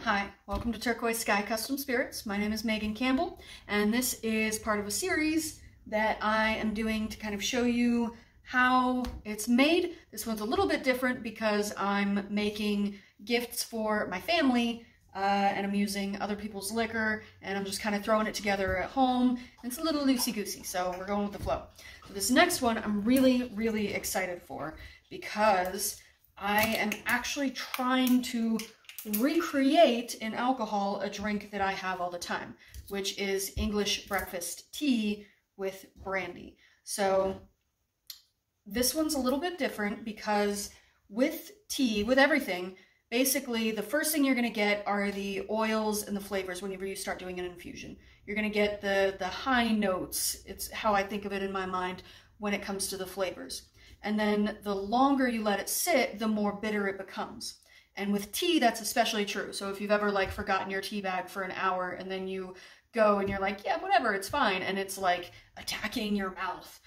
Hi, welcome to Turquoise Sky Custom Spirits. My name is Megan Campbell, and this is part of a series that I am doing to kind of show you how it's made. This one's a little bit different because I'm making gifts for my family and I'm using other people's liquor and I'm just kind of throwing it together at home. And it's a little loosey-goosey, so we're going with the flow. So this next one I'm really excited for because I am actually trying to recreate in alcohol a drink that I have all the time, which is English breakfast tea with brandy. So this one's a little bit different because with tea, with everything, basically the first thing you're going to get are the oils and the flavors whenever you start doing an infusion. You're going to get the high notes. It's how I think of it in my mind when it comes to the flavors. And then the longer you let it sit, the more bitter it becomes. And with tea, that's especially true. So if you've ever like forgotten your tea bag for an hour and then you go and you're like, yeah, whatever, it's fine. And it's like attacking your mouth.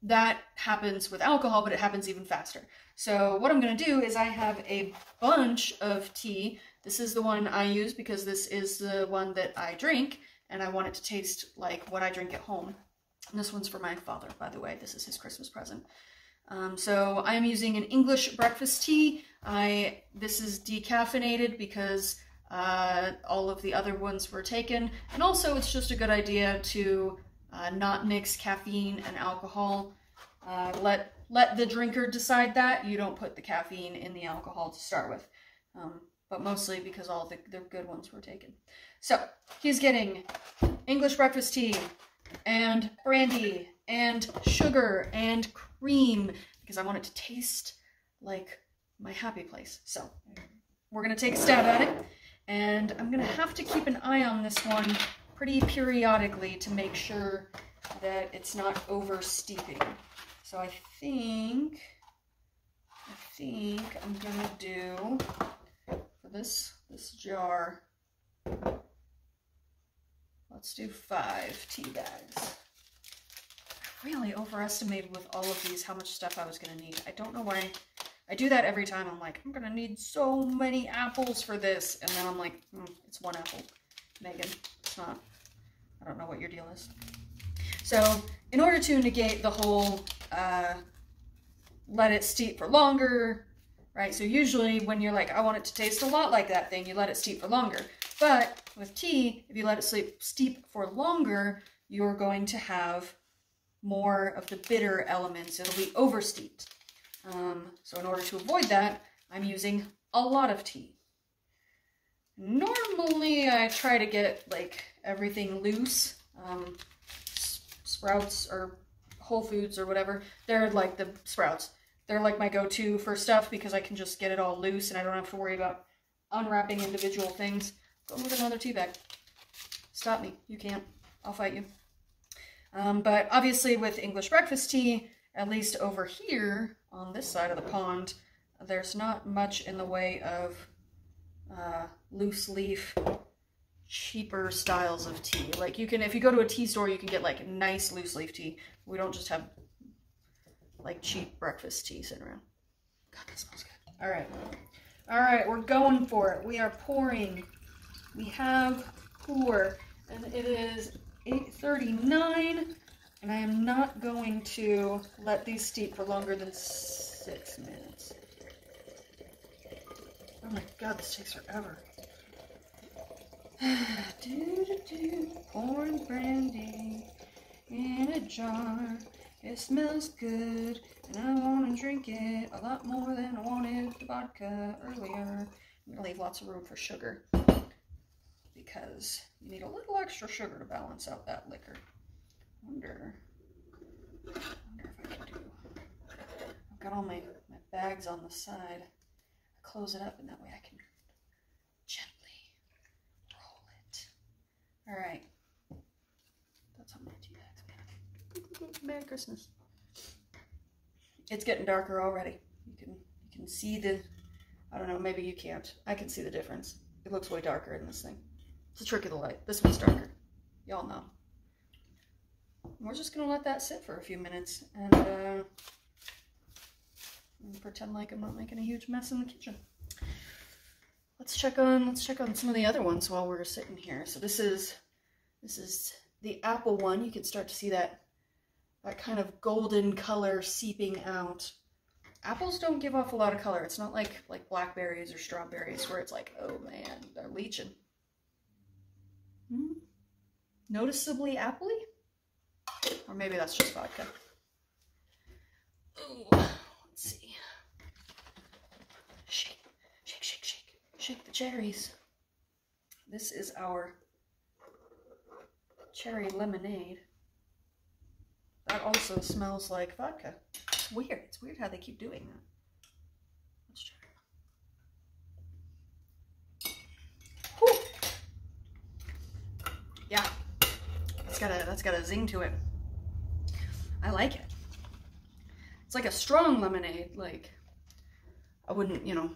That happens with alcohol, but it happens even faster. So what I'm going to do is I have a bunch of tea. This is the one I use because this is the one that I drink and I want it to taste like what I drink at home. And this one's for my father, by the way. This is his Christmas present. So I am using an English breakfast tea. This is decaffeinated because all of the other ones were taken. And also it's just a good idea to not mix caffeine and alcohol. Let the drinker decide that. You don't put the caffeine in the alcohol to start with. But mostly because all the good ones were taken. So he's getting English breakfast tea and brandy and sugar and cream because I want it to taste like my happy place. So we're going to take a stab at it, and I'm going to have to keep an eye on this one pretty periodically to make sure that it's not over steeping. So I think I'm going to do for this jar, let's do 5 tea bags. I really overestimated with all of these how much stuff I was going to need. I don't know why. I do that every time. I'm like, I'm going to need so many apples for this. And then I'm like, it's 1 apple. Megan, it's not. I don't know what your deal is. So in order to negate the whole let it steep for longer, right? So usually when you're like, I want it to taste a lot like that thing, you let it steep for longer. But with tea, if you let it steep for longer, you're going to have more of the bitter elements. It'll be oversteeped. So in order to avoid that, I'm using a lot of tea. Normally I try to get like everything loose. Sprouts or Whole Foods or whatever, they're like the Sprouts. They're like my go-to for stuff because I can just get it all loose and I don't have to worry about unwrapping individual things. Go with another tea bag. Stop me. You can't. I'll fight you. But obviously with English breakfast tea, at least over here on this side of the pond, there's not much in the way of loose leaf, cheaper styles of tea. Like you can, if you go to a tea store, you can get like nice loose leaf tea. We don't just have like cheap breakfast tea sitting around. God, that smells good. All right. All right, we're going for it. We are pouring. We have pour, and it is 8:39, and I am not going to let these steep for longer than 6 minutes. Oh my God, this takes forever. Pouring brandy in a jar. It smells good, and I want to drink it a lot more than I wanted the vodka earlier. I'm going to leave lots of room for sugar because you need a little extra sugar to balance out that liquor. I wonder if I can do. I've got all my bags on the side. I close it up, and that way I can gently roll it. All right. That's on my tea bags, man. Merry Christmas. It's getting darker already. You can see the, I don't know, maybe you can't. I can see the difference. It looks way darker in this thing. It's a trick of the light. This one's darker. Y'all know. We're just going to let that sit for a few minutes and pretend like I'm not making a huge mess in the kitchen. let's check on some of the other ones while we're sitting here. So this is the apple one. You can start to see that kind of golden color seeping out. Apples don't give off a lot of color. It's not like blackberries or strawberries where it's like, oh man, they're leaching. Noticeably appley? Or maybe that's just vodka. Ooh, let's see. Shake, shake, shake, shake. Shake the cherries. This is our cherry lemonade. That also smells like vodka. It's weird. It's weird how they keep doing that. Let's try. Whew. Yeah, that's got a zing to it. I like it. It's like a strong lemonade. Like, I wouldn't, you know,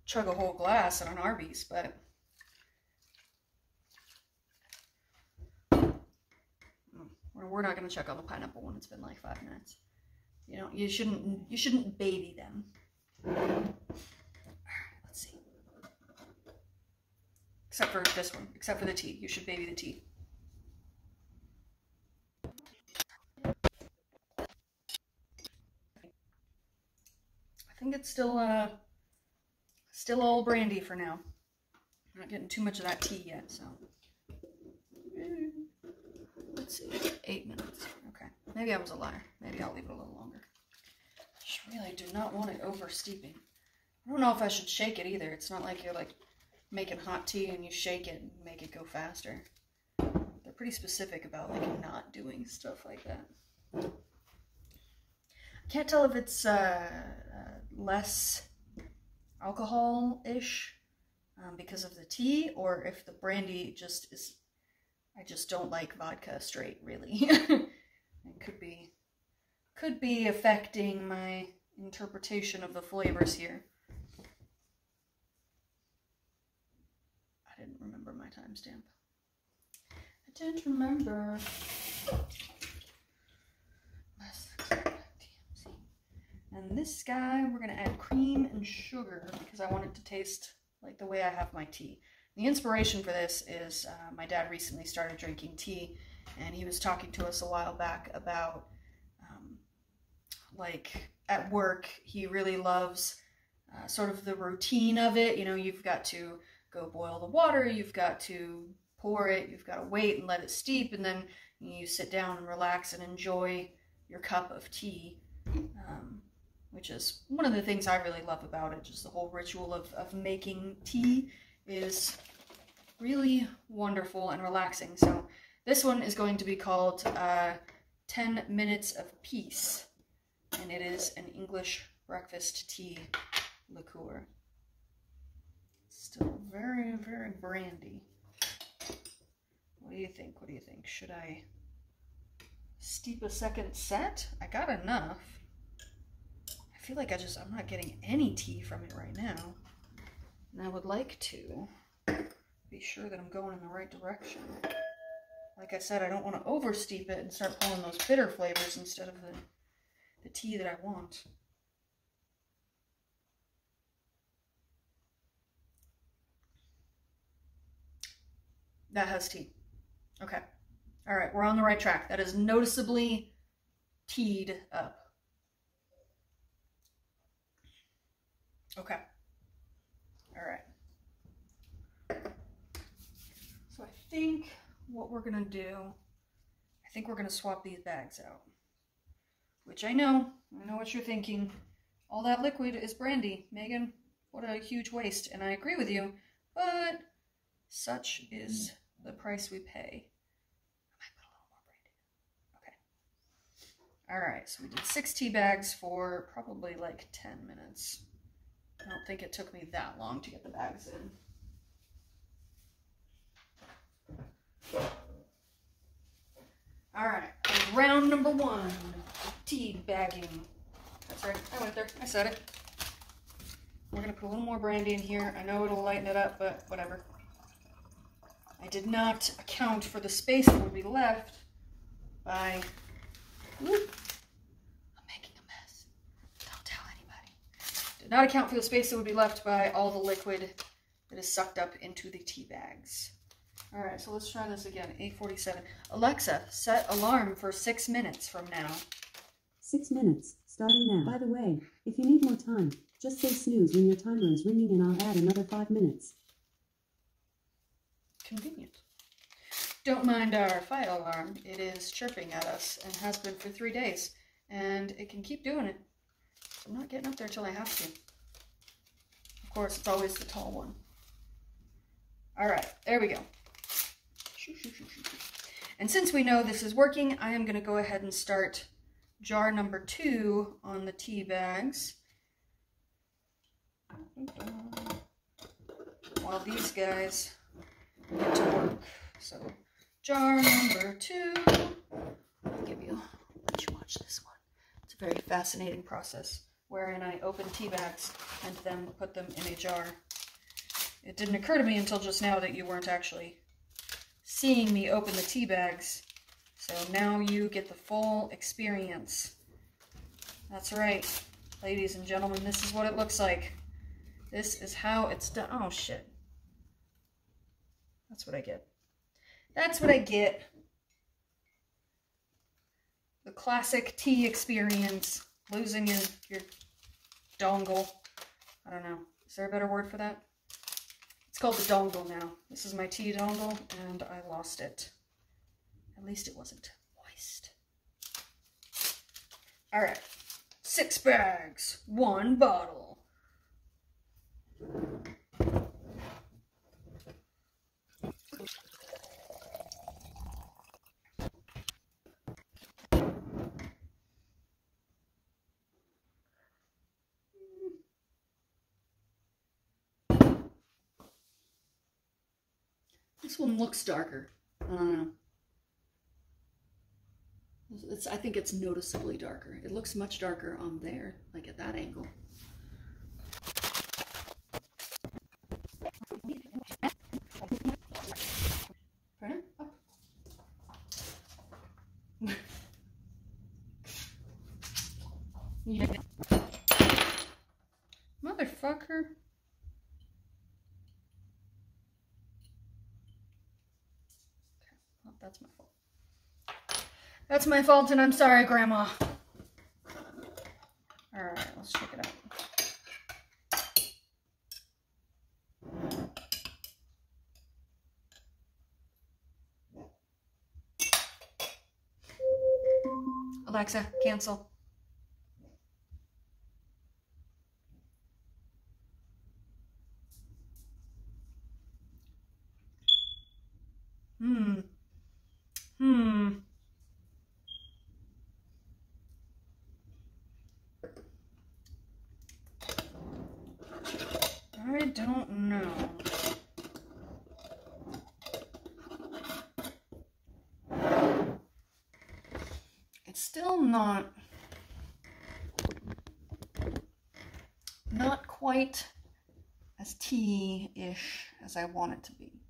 chug a whole glass at an Arby's, but we're not going to check on the pineapple when it's been like 5 minutes. You know, you shouldn't baby them. All right, let's see. Except for this one, except for the tea. You should baby the tea. I think it's still all brandy for now. I'm not getting too much of that tea yet, so. Let's see, 8 minutes. Okay, maybe I was a liar. Maybe I'll leave it a little longer. I just really do not want it over steeping. I don't know if I should shake it either. It's not like you're like making hot tea and you shake it and make it go faster. They're pretty specific about like not doing stuff like that. I can't tell if it's less alcohol-ish because of the tea, or if the brandy just is. I just don't like vodka straight, really. It could be affecting my interpretation of the flavors here. I didn't remember my timestamp. I didn't remember. And this guy, we're gonna add cream and sugar because I want it to taste like the way I have my tea. The inspiration for this is my dad recently started drinking tea, and he was talking to us a while back about like at work he really loves sort of the routine of it. You know, you've got to go boil the water, you've got to pour it, you've got to wait and let it steep, and then you sit down and relax and enjoy your cup of tea, which is one of the things I really love about it. Just the whole ritual of making tea is really wonderful and relaxing. So this one is going to be called 10 Minutes of Peace, and it is an English breakfast tea liqueur. Still very, very brandy. What do you think? What do you think? Should I steep a second set? I got enough. I feel like I'm not getting any tea from it right now. And I would like to be sure that I'm going in the right direction. Like I said, I don't want to oversteep it and start pulling those bitter flavors instead of the tea that I want. That has tea. Okay. All right, we're on the right track. That is noticeably teed up. Okay. All right. So I think what we're gonna do, I think we're gonna swap these bags out. Which I know what you're thinking. All that liquid is brandy. Megan, what a huge waste. And I agree with you, but such is the price we pay. I might put a little more brandy. Okay. All right, so we did 6 tea bags for probably like 10 minutes. I don't think it took me that long to get the bags in. All right, round number 1, tea bagging. That's right, I went there, I said it. We're gonna put a little more brandy in here. I know it'll lighten it up, but whatever. I did not account for the space that would be left by, whoop, I'm making a mess. Don't tell anybody. Did not account for the space that would be left by all the liquid that is sucked up into the tea bags. All right, so let's try this again. 8:47. Alexa, set alarm for 6 minutes from now. 6 minutes, starting now. By the way, if you need more time, just say snooze when your timer is ringing and I'll add another 5 minutes. Convenient. Don't mind our fire alarm. It is chirping at us and has been for 3 days. And it can keep doing it. I'm not getting up there till I have to. Of course, it's always the tall one. All right, there we go. And since we know this is working, I am going to go ahead and start jar number 2 on the tea bags. While these guys get to work. So, jar number 2. I'll let you watch this one. It's a very fascinating process wherein I open tea bags and then put them in a jar. It didn't occur to me until just now that you weren't actually seeing me open the tea bags. So now you get the full experience. That's right, ladies and gentlemen, this is what it looks like. This is how it's done. Oh, shit. That's what I get. That's what I get. The classic tea experience. Losing your dongle. I don't know. Is there a better word for that? It's called the dongle now. This is my tea dongle, and I lost it. At least it wasn't moist. All right. 6 bags, 1 bottle. This one looks darker. I don't know. I think it's noticeably darker. It looks much darker on there, like at that angle. Pardon? Up. Yeah. Motherfucker. Oh, that's my fault. That's my fault, and I'm sorry, Grandma. All right, let's check it out. Alexa, cancel. I don't know. It's still not quite as tea-ish as I want it to be.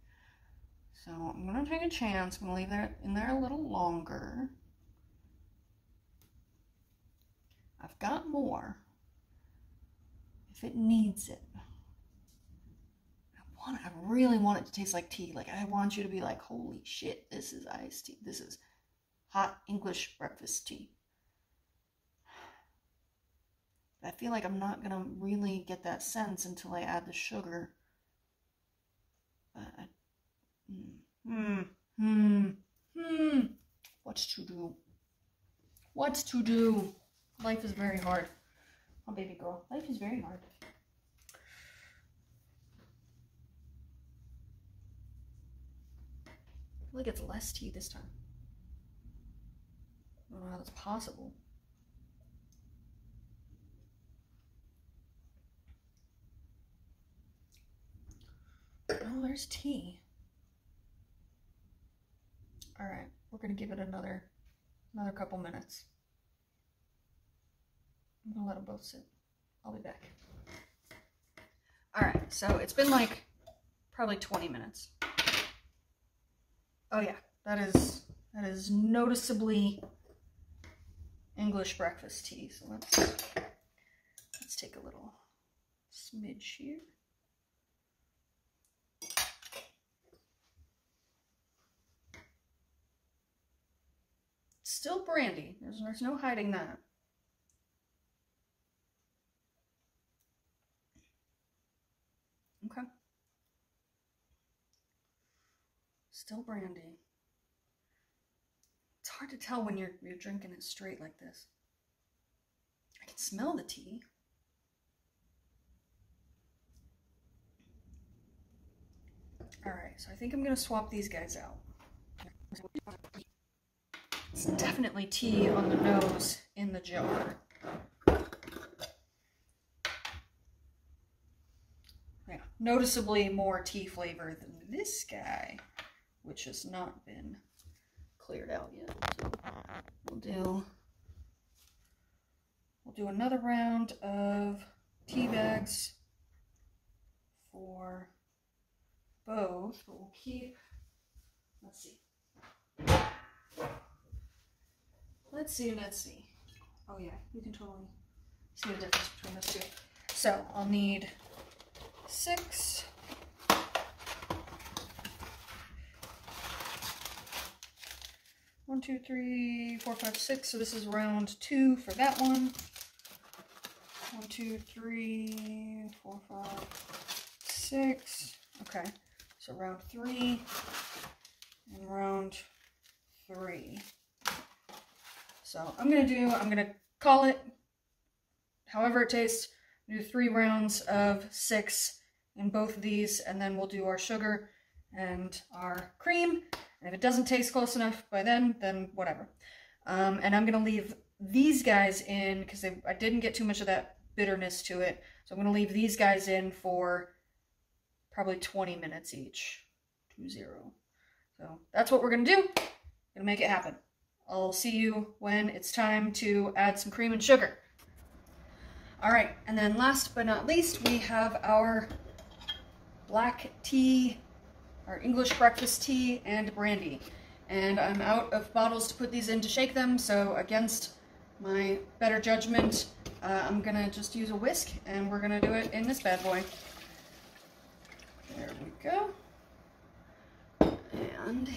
So I'm gonna take a chance. I'm gonna leave that in there a little longer. I've got more if it needs it. I really want it to taste like tea. Like, I want you to be like, holy shit, this is iced tea. This is hot English breakfast tea. But I feel like I'm not gonna really get that sense until I add the sugar. What to do? What to do? Life is very hard. Oh, baby girl, life is very hard. I feel like it's less tea this time. I don't know how that's possible. Oh, there's tea. All right, we're gonna give it another couple minutes. I'm gonna let them both sit. I'll be back. All right, so it's been like probably 20 minutes. Oh yeah, that is noticeably English breakfast tea. So let's take a little smidge here. brandy. There's no hiding that. Okay. Still brandy. It's hard to tell when you're drinking it straight like this. I can smell the tea. Alright, so I think I'm going to swap these guys out. It's definitely tea on the nose in the jar. Yeah, noticeably more tea flavor than this guy, which has not been cleared out yet. So we'll do another round of tea bags for both, but we'll keep, let's see. Oh yeah, you can totally see the difference between those two. So I'll need 6. One, 2, 3, 4, 5, 6. So this is round 2 for that one. 1, 2, 3, 4, 5, 6. Okay, so round 3 and round 3. So I'm gonna call it however it tastes. Do 3 rounds of 6 in both of these, and then we'll do our sugar and our cream. And if it doesn't taste close enough by then whatever. And I'm gonna leave these guys in because I didn't get too much of that bitterness to it. So I'm gonna leave these guys in for probably 20 minutes each. 20. So that's what we're gonna do. Gonna make it happen. I'll see you when it's time to add some cream and sugar. All right, and then last but not least, we have our black tea, our English breakfast tea and brandy. And I'm out of bottles to put these in to shake them, so against my better judgment, I'm gonna just use a whisk and we're gonna do it in this bad boy. There we go. And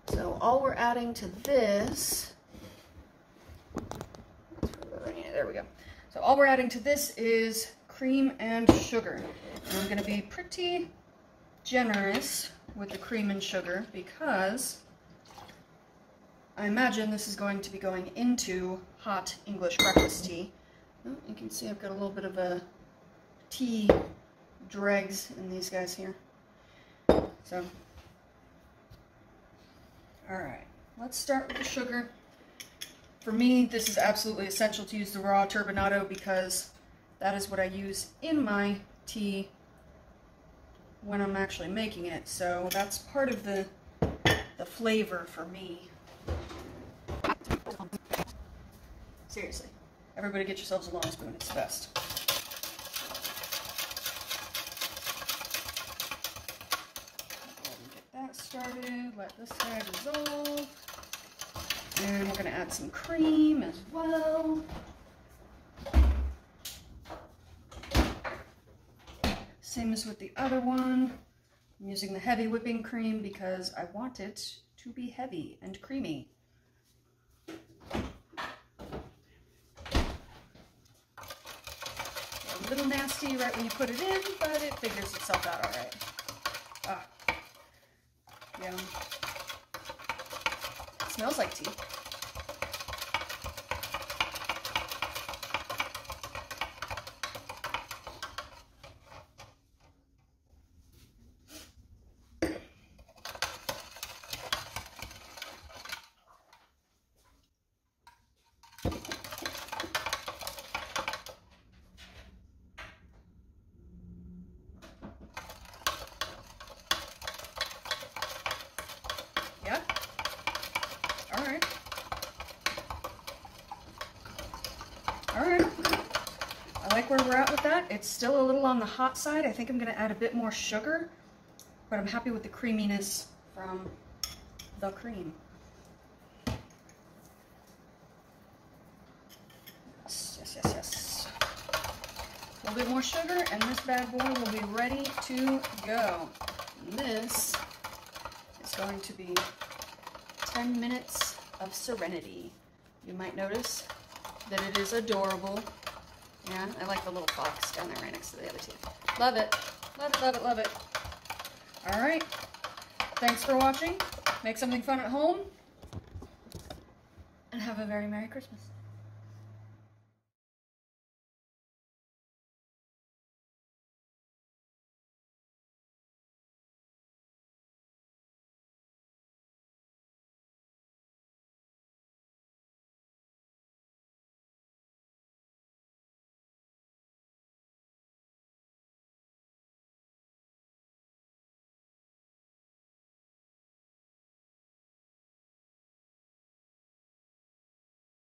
so all we're adding to this, there we go. So all we're adding to this is cream and sugar. And I'm going to be pretty generous with the cream and sugar because I imagine this is going to be going into hot English breakfast tea. Oh, you can see I've got a little bit of a tea dregs in these guys here. So, alright, let's start with the sugar. For me, this is absolutely essential to use the raw turbinado because that is what I use in my tea when I'm actually making it. So that's part of the flavor for me. Seriously, everybody get yourselves a long spoon, it's the best. Get that started, let this guy dissolve. And we're going to add some cream as well. Same as with the other one. I'm using the heavy whipping cream because I want it to be heavy and creamy. A little nasty right when you put it in, but it figures itself out all right. Ah, yum. It smells like tea. Yeah? Alright. Alright. I like where we're at with that. It's still a little on the hot side. I think I'm going to add a bit more sugar, but I'm happy with the creaminess from the cream. Yes, yes, yes, yes. A little bit more sugar, and this bad boy will be ready to go. And this is going to be 10 minutes of Serenity. You might notice that it is adorable. Yeah, I like the little fox down there right next to the other two. Love it. Love it, love it, love it. All right. Thanks for watching. Make something fun at home. And have a very Merry Christmas.